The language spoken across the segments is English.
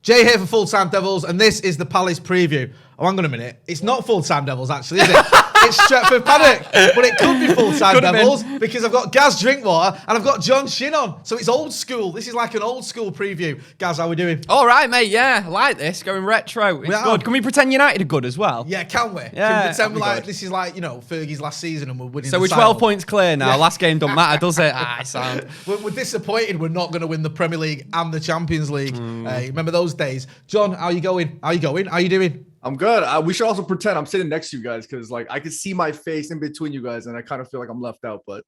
Jay here for Full Time Devils, and this is the Palace preview. Oh, hang on a minute. It's not Full Time Devils, actually, is it? It's Stretford Paddock. But it could be Full Time Devils because I've got Gaz Drinkwater and I've got John Shin on. So it's old school. This is like an old school preview. Gaz, how are we doing? All right, mate. Yeah, I like this. Going retro. It's good. Can we pretend United are good as well? Yeah, can we? Yeah, can we pretend like this is like, Fergie's last season and we're winning So we're 12 points clear now. Yeah. Last game don't matter, does it? Sound. We're disappointed we're not going to win the Premier League and the Champions League. Remember those days? John, how are you going? How are you doing? I'm good. We should also pretend I'm sitting next to you guys because, I can see my face in between you guys, and I kind of feel like I'm left out. But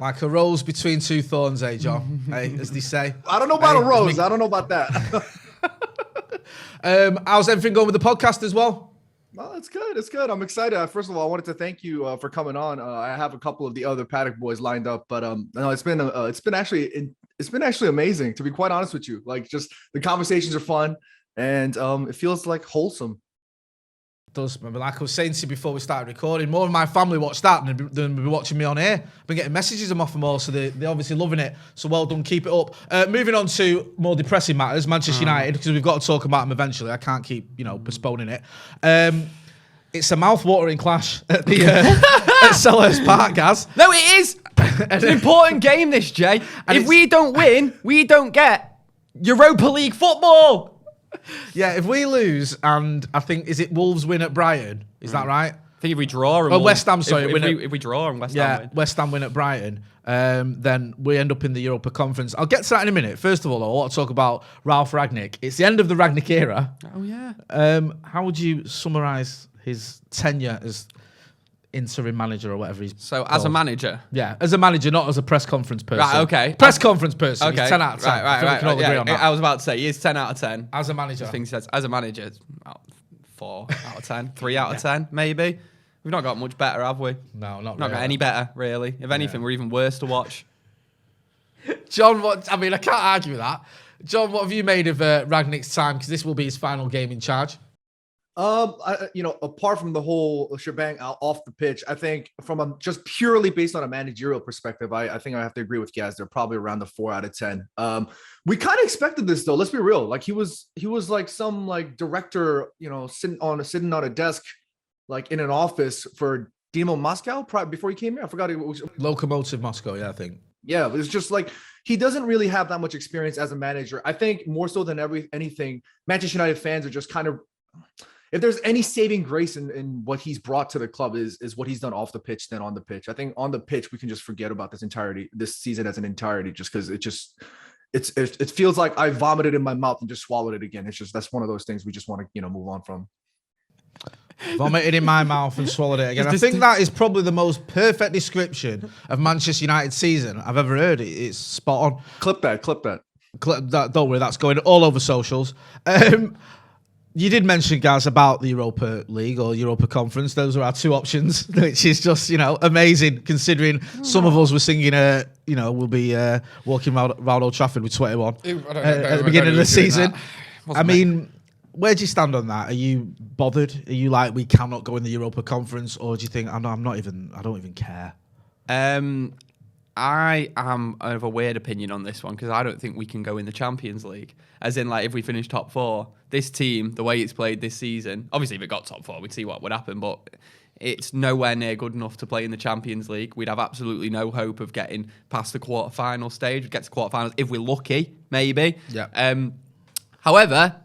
like a rose between two thorns, John? As they say. I don't know about a rose. I don't know about that. How's everything going with the podcast as well? Well, it's good. It's good. I'm excited. First of all, I wanted to thank you for coming on. I have a couple of the other Paddock boys lined up, but no, it's been actually amazing, to be quite honest with you. Just the conversations are fun. And it feels like wholesome. It does. Remember, like I was saying to you before we started recording, more of my family watch that than be watching me on air. I've been getting messages off them all, so they're obviously loving it. So well done, keep it up. Moving on to more depressing matters, Manchester United, because we've got to talk about them eventually. I can't keep, postponing it. It's a mouth-watering clash at the at Selhurst Park, Gaz. No, it is. It's an important game, this, Jay. And if we don't win, we don't get Europa League football. Yeah, if we lose, and I think, is it Wolves win at Brighton? Is that right? I think if we draw and West Ham, sorry. If we draw and West Ham win. West Ham win at Brighton, then we end up in the Europa Conference. I'll get to that in a minute. First of all, I want to talk about Ralph Rangnick. It's the end of the Rangnick era. Oh, yeah. How would you summarise his tenure as interim manager or whatever he's So called? As a manager? Yeah, as a manager, not as a press conference person. Right, okay. Press conference person. Okay. He's 10 out of 10. Right. We can all agree on that. I was about to say, he is 10 out of 10. As a manager. I think he says, as a manager, it's about 4 out of 10, 3 out of 10, maybe. We've not got much better, have we? No, not got any better, really. If anything, we're even worse to watch. John, I can't argue with that. John, what have you made of Rangnick's time? Because this will be his final game in charge. Apart from the whole shebang off the pitch, I think from just purely based on a managerial perspective, I think I have to agree with Gaz. They're probably around the 4 out of 10. We kind of expected this though. Let's be real. He was like some director, sitting on a desk, in an office for Dynamo Moscow before he came here. I forgot it was Lokomotiv Moscow. Yeah, I think. Yeah, it was just he doesn't really have that much experience as a manager. I think more so than anything, Manchester United fans are just kind of. If there's any saving grace in what he's brought to the club is what he's done off the pitch than on the pitch. I think on the pitch, we can just forget about this season as an entirety, just because it feels like I vomited in my mouth and just swallowed it again. That's one of those things we just want to, move on from. Vomited in my mouth and swallowed it again. I think that is probably the most perfect description of Manchester United's season I've ever heard. It's spot on. Clip that. Don't worry, that's going all over socials. You did mention, Gaz, about the Europa League or Europa Conference. Those are our two options, which is just, amazing considering some of us were singing, we'll be walking around Old Trafford with 21 at the beginning of the season. I mean, where do you stand on that? Are you bothered? Are you like, we cannot go in the Europa Conference? Or do you think, I don't even care? I am of a weird opinion on this one because I don't think we can go in the Champions League. As in, if we finish top 4, this team, the way it's played this season, obviously if it got top 4, we'd see what would happen, but it's nowhere near good enough to play in the Champions League. We'd have absolutely no hope of getting past the quarter-final stage. We'd get to quarter-finals if we're lucky, maybe. Yeah. However,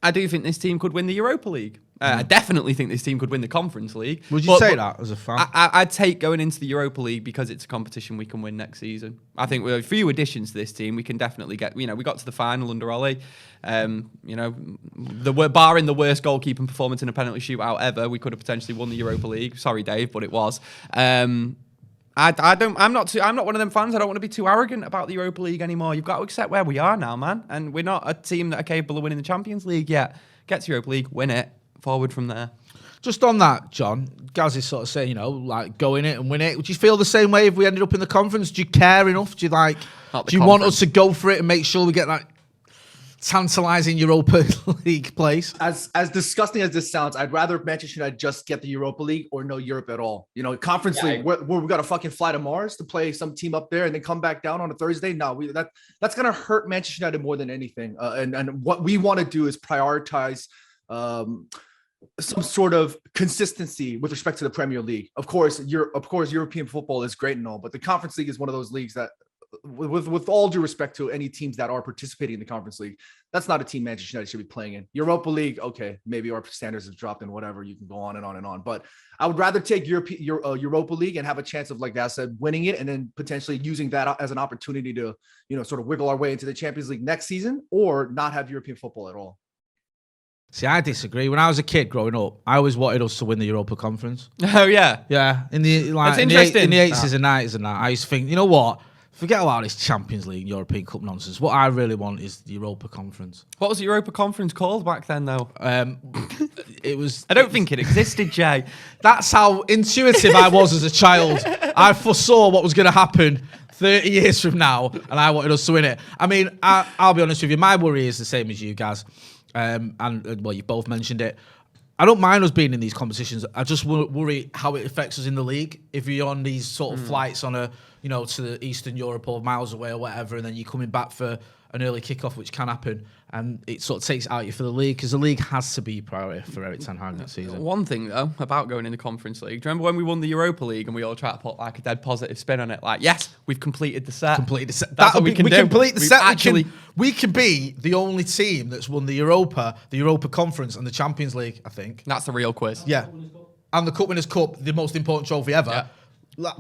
I do think this team could win the Europa League. I definitely think this team could win the Conference League. Would you say that as a fan? I'd take going into the Europa League because it's a competition we can win next season. I think with a few additions to this team, we can definitely get. We got to the final under Ollie. Barring the worst goalkeeping performance in a penalty shootout ever, we could have potentially won the Europa League. Sorry, Dave, but it was. I'm not one of them fans. I don't want to be too arrogant about the Europa League anymore. You've got to accept where we are now, man. And we're not a team that are capable of winning the Champions League yet. Get to Europa League, win it. Forward from there. Just on that, John, Gaz is sort of saying, go in it and win it. Would you feel the same way if we ended up in the conference? Do you care enough? Do you want us to go for it and make sure we get that tantalising Europa League place. As disgusting as this sounds, I'd rather Manchester United just get the Europa League or no Europe at all. You know, Conference League, where we got to fucking fly to Mars to play some team up there and then come back down on a Thursday. No, that's gonna hurt Manchester United more than anything. And what we want to do is prioritize some sort of consistency with respect to the Premier League. Of course, European football is great and all, but the Conference League is one of those leagues that, with all due respect to any teams that are participating in the Conference League, that's not a team Manchester United should be playing in. Europa League, okay, maybe our standards have dropped and whatever. You can go on and on and on. But I would rather take Europa League and have a chance of, like I said, winning it and then potentially using that as an opportunity to, you know, sort of wiggle our way into the Champions League next season, or not have European football at all. See, I disagree. When I was a kid growing up, I always wanted us to win the Europa Conference. Oh, yeah. Yeah. In the interesting. In the 80s and 90s and that, I used to think, you know what? Forget about this Champions League, European Cup nonsense. What I really want is the Europa Conference. What was the Europa Conference called back then, though? It was. I don't think it existed, Jay. That's how intuitive I was as a child. I foresaw what was going to happen 30 years from now, and I wanted us to win it. I mean, I'll be honest with you. My worry is the same as you guys. And well, you both mentioned it. I don't mind us being in these competitions. I just worry how it affects us in the league. If you're on these sort of flights on to the Eastern Europe or miles away or whatever, and then you're coming back for an early kickoff, which can happen, and it sort of takes it out you for the league, because the league has to be priority for Erik ten Hag next season. One thing, though, about going in the Conference League, do you remember when we won the Europa League and we all tried to put like a dead positive spin on it? Like, yes, we've completed the set. That's what we can do. Complete the set. Actually, we can be the only team that's won the Europa Conference, and the Champions League, I think. That's the real quiz. Yeah. And the Cup Winners' Cup, the most important trophy ever.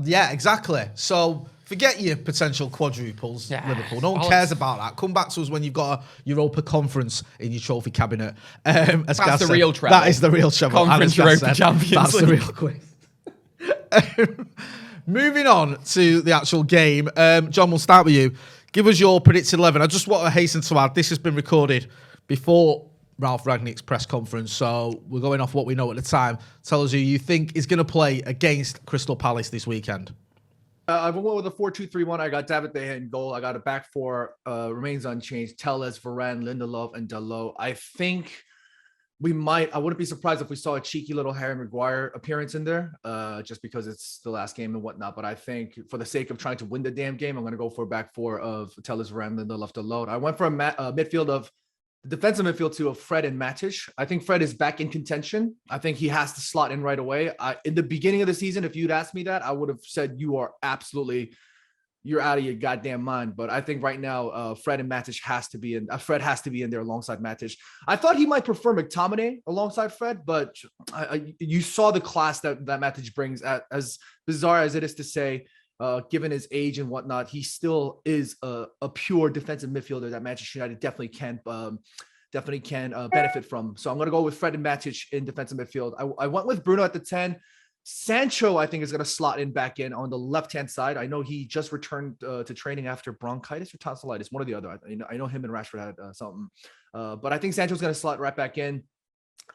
Yeah, exactly. So forget your potential quadruples, Liverpool. No one cares about that. Come back to us when you've got a Europa Conference in your trophy cabinet. That's the real treble. That is the real treble. Conference Europa Champions League. That's the real quiz. Moving on to the actual game. John, we'll start with you. Give us your predicted 11. I just want to hasten to add, this has been recorded before Ralph Rangnick's press conference, so we're going off what we know at the time. Tell us who you think is going to play against Crystal Palace this weekend. I went with a 4-2-3-1. I got David De Gea in goal. I got a back four, remains unchanged. Telles, Varane, Lindelof, and Dalot. I think I wouldn't be surprised if we saw a cheeky little Harry Maguire appearance in there, just because it's the last game and whatnot. But I think for the sake of trying to win the damn game, I'm going to go for a back four of Telles, Varane, Lindelof, Dalot. I went for a midfield of defensive midfield too of Fred and Matic. I think Fred is back in contention. I think he has to slot in right away. In the beginning of the season, if you'd asked me that, I would have said you're out of your goddamn mind. But I think right now, Fred and Matic has to be in. Fred has to be in there alongside Matic. I thought he might prefer McTominay alongside Fred, but you saw the class that Matic brings. As bizarre as it is to say, given his age and whatnot, he still is a pure defensive midfielder that Manchester United definitely can benefit from. So I'm going to go with Fred and Matic in defensive midfield. I went with Bruno at the 10. Sancho, I think, is going to slot in back in on the left-hand side. I know he just returned to training after bronchitis or tonsillitis, one or the other. I know him and Rashford had something. But I think Sancho's going to slot right back in.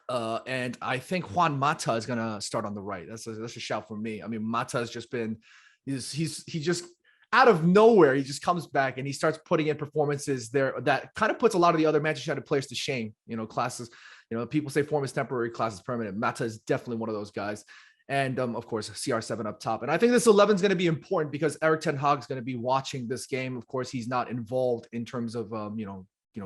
And I think Juan Mata is going to start on the right. That's a shout for me. I mean, Mata has just been... He just out of nowhere, he just comes back and he starts putting in performances there that kind of puts a lot of the other Manchester United players to shame. You know, classes, people say form is temporary, class is permanent. Mata is definitely one of those guys. And of course, CR7 up top. And I think this 11 is going to be important because Erik ten Hag is going to be watching this game. Of course, he's not involved in terms of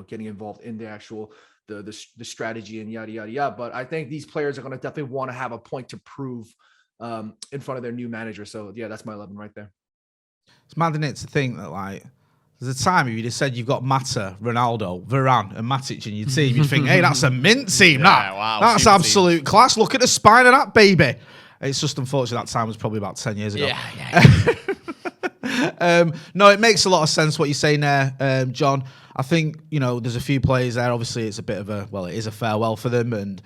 getting involved in the actual the strategy and yada yada yada. But I think these players are going to definitely want to have a point to prove in front of their new manager. So yeah, that's my 11 right there. It's mad, isn't it, to think that, like, there's a time if you just said you've got Mata, Ronaldo, Varane, and Matic in your team, you'd think, hey, that's a mint team. That's absolute team. Class. Look at the spine of that baby. It's just unfortunate that time was probably about 10 years ago. No, it makes a lot of sense what you're saying there, John. I think, there's a few players there. Obviously, it's a bit of it is a farewell for them, and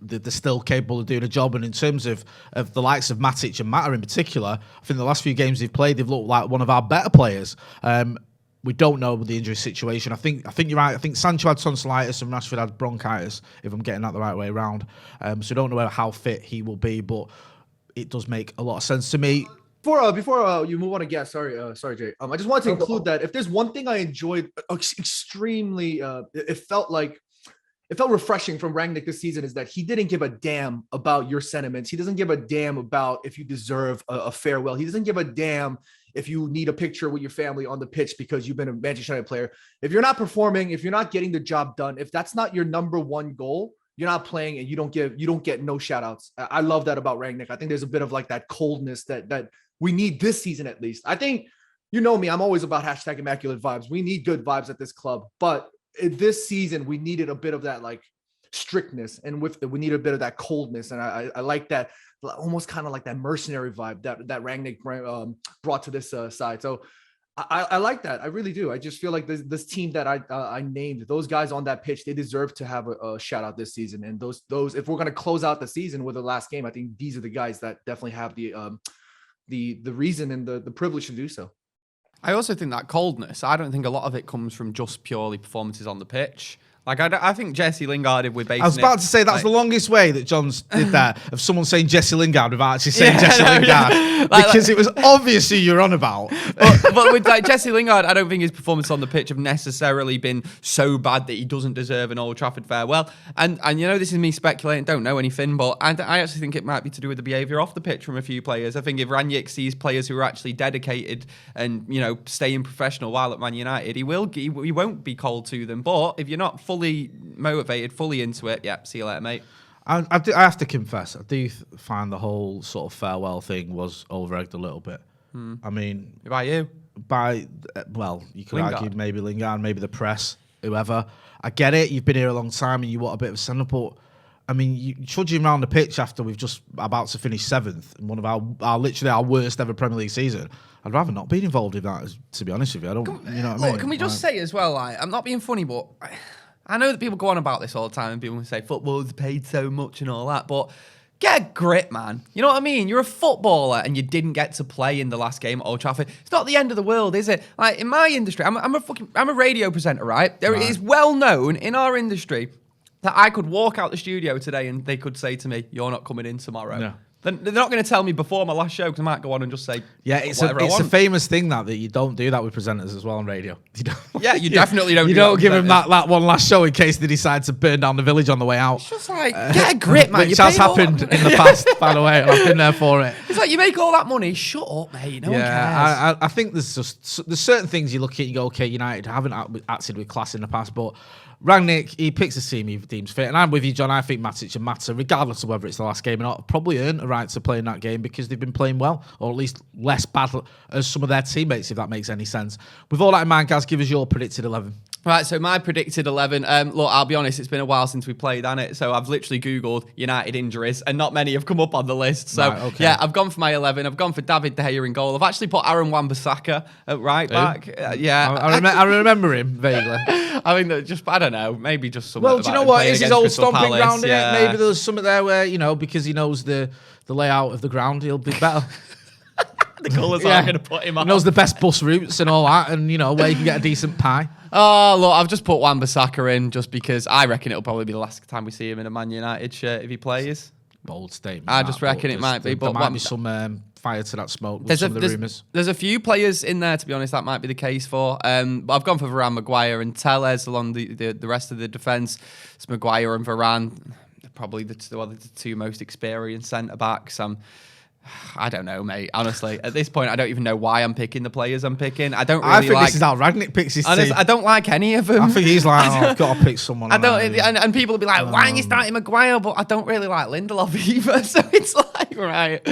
they're still capable of doing a job. And in terms of the likes of Matic and Mata in particular, I think the last few games they've played, they've looked like one of our better players. We don't know the injury situation. I think you're right. I think Sancho had tonsillitis and Rashford had bronchitis, if I'm getting that the right way around. So I don't know how fit he will be, but it does make a lot of sense to me. Before you move on again, sorry, Jay. I just wanted to include that if there's one thing I enjoyed extremely, it felt refreshing from Rangnick this season is that he didn't give a damn about your sentiments. He doesn't give a damn about if you deserve a farewell. He doesn't give a damn if you need a picture with your family on the pitch because you've been a Manchester United player. If you're not performing, if you're not getting the job done, if that's not your number one goal, you're not playing and you don't get no shout outs. I love that about Rangnick. I think there's a bit of like that coldness that we need this season at least. I think, you know me, I'm always about hashtag immaculate vibes. We need good vibes at this club, but this season we needed a bit of that like strictness, and we need a bit of that coldness. And I like that, almost kind of like that mercenary vibe that Rangnick brought to this side. So I like that. I really do. I just feel like this team that I named, those guys on that pitch, they deserve to have a shout out this season. And those if we're going to close out the season with the last game, I think these are the guys that definitely have the reason and the privilege to do so. I also think that coldness, I don't think a lot of it comes from just purely performances on the pitch. Like, I think Jesse Lingard, if we're basing I was about to say that's the longest way that John's did that of someone saying Jesse Lingard without actually saying Jesse Lingard because it was obvious who you're on about. But with like Jesse Lingard, I don't think his performance on the pitch have necessarily been so bad that he doesn't deserve an Old Trafford farewell. And you know, this is me speculating, don't know anything, but I actually think it might be to do with the behaviour off the pitch from a few players. I think if Rangnick sees players who are actually dedicated and, you know, staying professional while at Man United, he won't be cold to them. But if you're not fully motivated, fully into it, yeah, see you later, mate. I have to confess, I do find the whole sort of farewell thing was over-egged a little bit. I mean... About you? Well, you could Lingard. argue maybe Lingard, maybe the press, whoever. I get it, you've been here a long time and you want a bit of a send-up, but I mean, you trudging around the pitch after we've just about to finish 7th in one of our literally our worst ever Premier League season. I'd rather not be involved in that, to be honest with you. I don't, you know what I mean? Can we just say as well, like, I'm not being funny, but I know that people go on about this all the time and people say football's paid so much and all that, but get a grip, man. You know what I mean? You're a footballer and you didn't get to play in the last game at Old Trafford. It's not the end of the world, is it? Like, in my industry, I'm a radio presenter, right? It is well known in our industry that I could walk out the studio today and they could say to me, "You're not coming in tomorrow." No. They're not going to tell me before my last show because I might go on and just say, yeah, it's whatever I a want. famous thing that you don't do that with presenters as well on radio. You don't, Yeah, you definitely don't. You do don't that give them presenters. that one last show in case they decide to burn down the village on the way out. It's just like, get a grip, man. Which has happened in the past, by the way, and I've been there for it. It's like, you make all that money, shut up, mate. No one cares. I think there's certain things you look at, you go, okay, United haven't acted with class in the past, but Rangnick, he picks a team he deems fit. And I'm with you, John. I think Matic and Mata, regardless of whether it's the last game or not, probably earn a right to play in that game because they've been playing well, or at least less bad as some of their teammates, if that makes any sense. With all that in mind, guys, give us your predicted 11. Right, so my predicted 11, look, I'll be honest, it's been a while since we played, hasn't it? So I've literally Googled United injuries, and not many have come up on the list. So, right, okay. Yeah, I've gone for my 11. I've gone for David De Gea in goal. I've actually put Aaron Wan-Bissaka at right back. Yeah. I remember him vaguely. I mean, I don't know, maybe just something. Well, do you know what? It's his old stomping ground, isn't yeah. it? Maybe there's something there where, you know, because he knows the layout of the ground, he'll be better. The colours aren't going to put him on. He knows the best bus routes and all that, and, you know, where you can get a decent pie. Oh, look, I've just put Wan-Bissaka in just because I reckon it'll probably be the last time we see him in a Man United shirt if he plays. Bold statement. I just reckon it might be. There But might be some fire to that smoke with some of the rumours. There's a few players in there, to be honest, that might be the case for. But I've gone for Varane, Maguire and Telles along the rest of the defence. It's Maguire and Varane, probably the two most experienced centre-backs. I don't know, mate. Honestly, at this point, I don't even know why I'm picking the players I'm picking. I don't really I think like... this is how Rangnick picks his team. I don't like any of them. I think he's like, I've got to pick someone. I don't, and people will be like, why are you starting Maguire? But I don't really like Lindelof either. So it's like, right.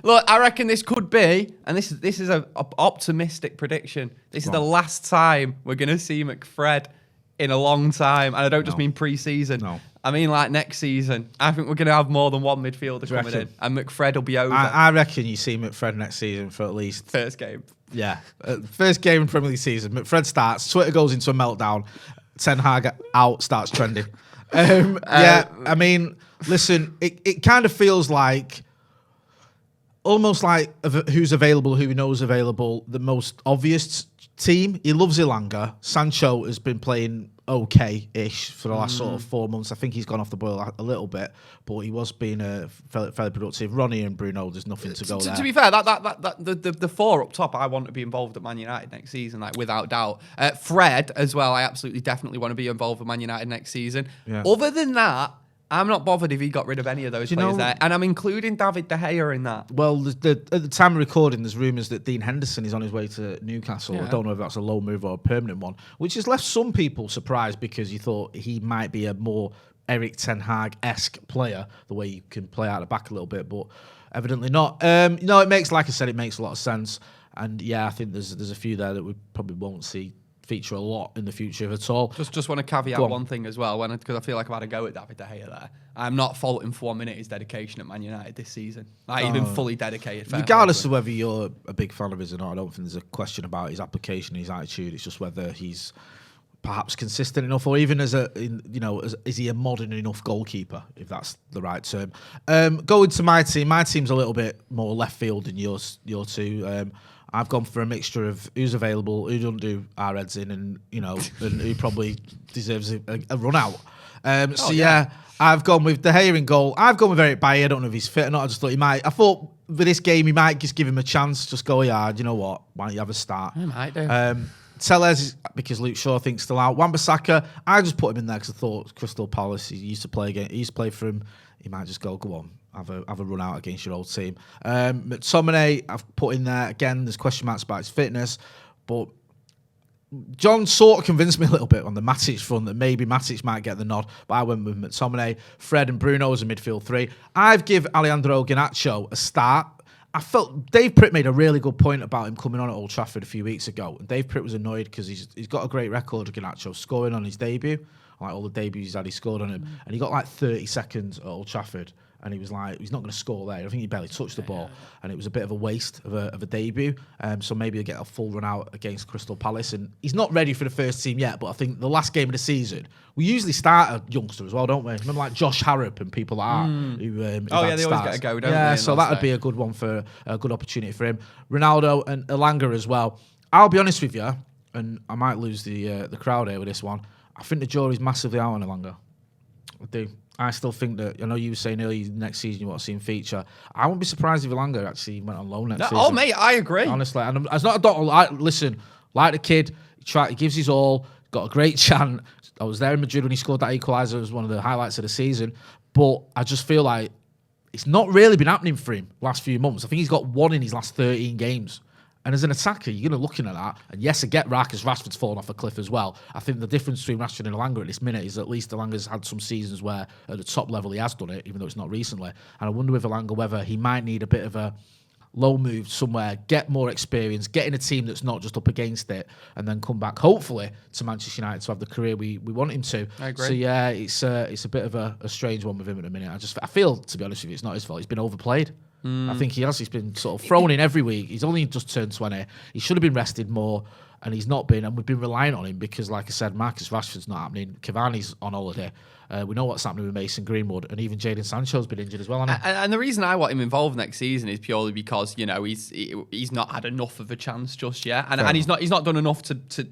Look, I reckon this could be, and this is an optimistic prediction. This is the last time we're going to see McFred in a long time. And I don't just mean pre-season. No. I mean, like, next season. I think we're going to have more than one midfielder coming in. And McFred will be over. I reckon you see McFred next season for at least... First game. Yeah. First game in Premier League season. McFred starts. Twitter goes into a meltdown. Ten Hag out, starts trending. Yeah, I mean, listen, it kind of feels like... Almost like who's available, who knows available. The most obvious team. He loves Ilanga. Sancho has been playing okay-ish for the last sort of 4 months. I think he's gone off the boil a little bit, but he was being fairly productive. Ronnie and Bruno, there's nothing to go there. To be fair, the four up top, I want to be involved at Man United next season, like without doubt. Fred as well, I absolutely definitely want to be involved with Man United next season. Yeah. Other than that, I'm not bothered if he got rid of any of those players there, and I'm including David De Gea in that. Well, at the time of recording, there's rumours that Dean Henderson is on his way to Newcastle. Yeah. I don't know if that's a low move or a permanent one, which has left some people surprised because you thought he might be a more Eric Ten Hag-esque player, the way you can play out the back a little bit, but evidently not. It makes, like I said, it makes a lot of sense. And yeah, I think there's a few there that we probably won't see feature a lot in the future at all. Just want to caveat one thing as well, because I feel like I've had a go at David De Gea there. I'm not faulting for 1 minute his dedication at Man United this season. He's been fully dedicated. Regardless of whether you're a big fan of his or not, I don't think there's a question about his application, his attitude. It's just whether he's perhaps consistent enough, or even is he a modern enough goalkeeper, if that's the right term. Going to my team. My team's a little bit more left field than your two. I've gone for a mixture of who's available, who don't do our heads in, and who probably deserves a run out. I've gone with De Gea in goal. I've gone with Eric Bailly. I don't know if he's fit or not. I just thought he might. I thought for this game he might just give him a chance. Just go hard. You know what? Why don't you have a start? He might do. Tellez, because Luke Shaw thinks still out. Wan-Bissaka, I just put him in there because I thought Crystal Palace. He used to play again. He used to play for him. He might just go on. Have a run out against your old team. McTominay, I've put in there again. There's question marks about his fitness, but John sort of convinced me a little bit on the Matic front that maybe Matic might get the nod, but I went with McTominay, Fred and Bruno as a midfield three. I've give Alejandro Garnacho a start. I felt Dave Pritt made a really good point about him coming on at Old Trafford a few weeks ago, and Dave Pritt was annoyed because he's got a great record of Garnacho scoring on his debut. Like all the debuts he's had, he scored on him, and he got like 30 seconds at Old Trafford. And he was like, he's not going to score there. I think he barely touched the ball. And it was a bit of a waste of a debut. So maybe he'll get a full run out against Crystal Palace. And he's not ready for the first team yet, but I think the last game of the season, we usually start a youngster as well, don't we? Remember like Josh Harrop and people like that. They always get a go, don't they? Yeah, so that would be a good one for a good opportunity for him. Ronaldo and Elanga as well. I'll be honest with you, and I might lose the crowd here with this one. I think the jury's massively out on Elanga. I do. I still think that, I know you were saying earlier next season you want to see him feature. I wouldn't be surprised if Elanga actually went on loan next season. Oh, mate, I agree. Honestly, and it's not listen, like the kid, he gives his all, got a great chant. I was there in Madrid when he scored that equaliser. It was one of the highlights of the season. But I just feel like it's not really been happening for him last few months. I think he's got one in his last 13 games. And as an attacker, you're going to looking at that. And yes, I get because Rashford's fallen off a cliff as well. I think the difference between Rashford and Elanga at this minute is at least Elanga's had some seasons where at the top level he has done it, even though it's not recently. And I wonder with Elanga whether he might need a bit of a low move somewhere, get more experience, get in a team that's not just up against it, and then come back, hopefully, to Manchester United to have the career we want him to. I agree. So yeah, it's a bit of a strange one with him at the minute. I feel, to be honest with you, it's not his fault. He's been overplayed. I think he has. He's been sort of thrown in every week. He's only just turned 20. He should have been rested more, and he's not been. And we've been relying on him because, like I said, Marcus Rashford's not happening. Cavani's on holiday. We know what's happening with Mason Greenwood, and even Jadon Sancho's been injured as well. And the reason I want him involved next season is purely because he's not had enough of a chance just yet, and he's not done enough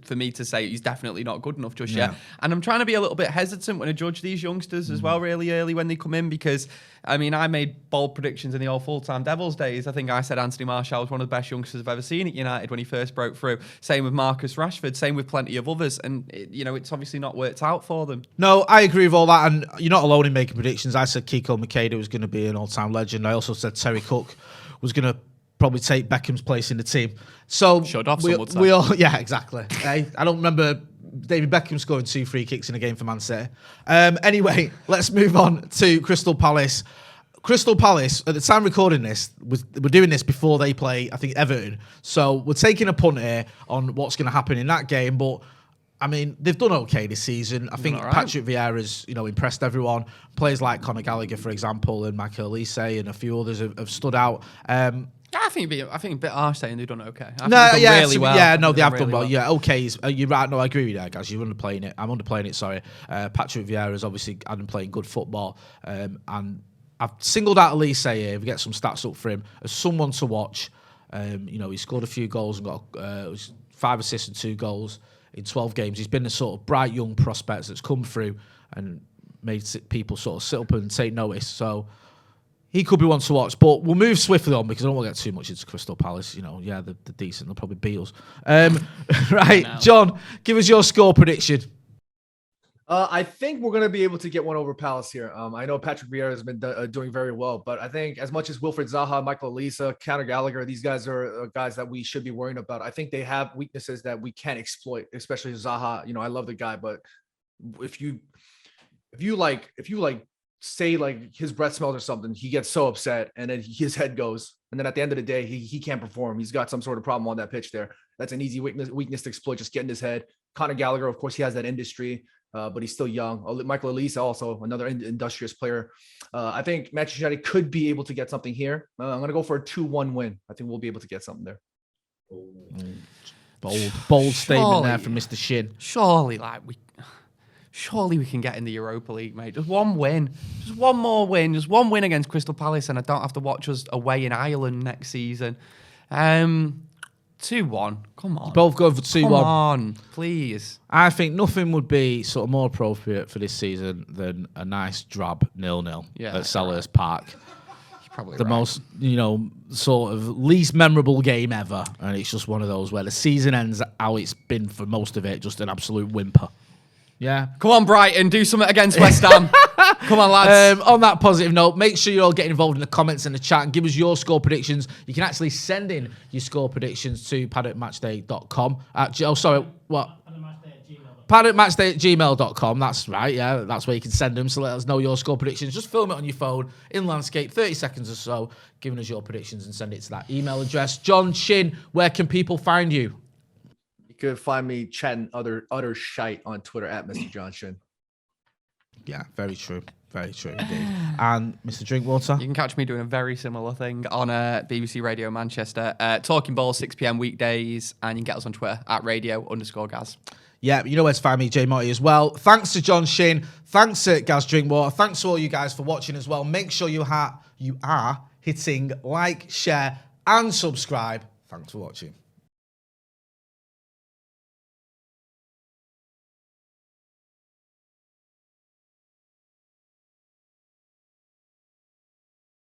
for me to say he's definitely not good enough just yet. And I'm trying to be a little bit hesitant when I judge these youngsters as well, really early when they come in, because I made bold predictions in the old full-time Devils days. I think I said Anthony Martial was one of the best youngsters I've ever seen at United when he first broke through. Same with Marcus Rashford. Same with plenty of others, and it's obviously not worked out for them. No, I agree with all that, and you're not alone in making predictions. I said Kiko Makeda was going to be an all-time legend. I also said Terry Cook was going to probably take Beckham's place in the team. So shut off, some would say. We all, yeah, exactly. I don't remember David Beckham scoring 2 free kicks in a game for Man City. Anyway, let's move on to Crystal Palace. Crystal Palace, at the time recording this, we're doing this before they play, I think, Everton. So we're taking a punt here on what's going to happen in that game. But, they've done okay this season. I think Patrick Vieira's, impressed everyone. Players like Conor Gallagher, for example, and Michael Olise and a few others have stood out. I think a bit harsh saying they've done okay. They have done well. Yeah, okay. You're right. No, I agree with that, guys. You're underplaying it. I'm underplaying it, sorry. Patrick Vieira's obviously been playing good football. And I've singled out Elise here, if we get some stats up for him, as someone to watch. He scored a few goals and got 5 assists and 2 goals in 12 games. He's been a sort of bright young prospect that's come through and made people sort of sit up and take notice. So he could be one to watch. But we'll move swiftly on because I don't want to get too much into Crystal Palace. They're decent. They'll probably beat us. Right, John, give us your score prediction. I think we're going to be able to get one over Palace here. I know Patrick Vieira has been doing very well, but I think as much as Wilfried Zaha, Michael Olise, Conor Gallagher, these guys are guys that we should be worrying about. I think they have weaknesses that we can't exploit, especially Zaha. I love the guy, but if you say like his breath smells or something, he gets so upset and then his head goes. And then at the end of the day, he can't perform. He's got some sort of problem on that pitch there. That's an easy weakness to exploit, just get in his head. Conor Gallagher, of course, he has that industry. But he's still young. Michael Olise, also another industrious player. I think Manchester United could be able to get something here. I'm going to go for a 2-1 win. I think we'll be able to get something there. Bold statement there from Mr. Shin. Surely we can get in the Europa League, mate. Just one win. Just one more win. Just one win against Crystal Palace, and I don't have to watch us away in Ireland next season. 2-1. Come on. Both going for 2-1. Come on, please. I think nothing would be sort of more appropriate for this season than a nice drab 0-0 at Selhurst Park. You're probably the right. most, sort of least memorable game ever. And it's just one of those where the season ends how it's been for most of it, just an absolute whimper. Yeah. Come on, Brighton. Do something against West Ham. Come on, lads. On that positive note, make sure you all get involved in the comments and the chat and give us your score predictions. You can actually send in your score predictions to paddockmatchday.com. Paddockmatchday@gmail.com. That's right, yeah. That's where you can send them. So let us know your score predictions. Just film it on your phone in landscape, 30 seconds or so, giving us your predictions and send it to that email address. John Shin, where can people find you? You could find me chatting utter shite on Twitter at Mr. John Shin. Yeah, very true. Very true indeed. And Mr. Drinkwater? You can catch me doing a very similar thing on BBC Radio Manchester. Talking Ball, 6 p.m. weekdays. And you can get us on Twitter at radio_Gaz. Yeah, you know where to find me, Jay Motty, as well. Thanks to John Shin. Thanks to Gaz Drinkwater. Thanks to all you guys for watching as well. Make sure you are hitting like, share, and subscribe. Thanks for watching.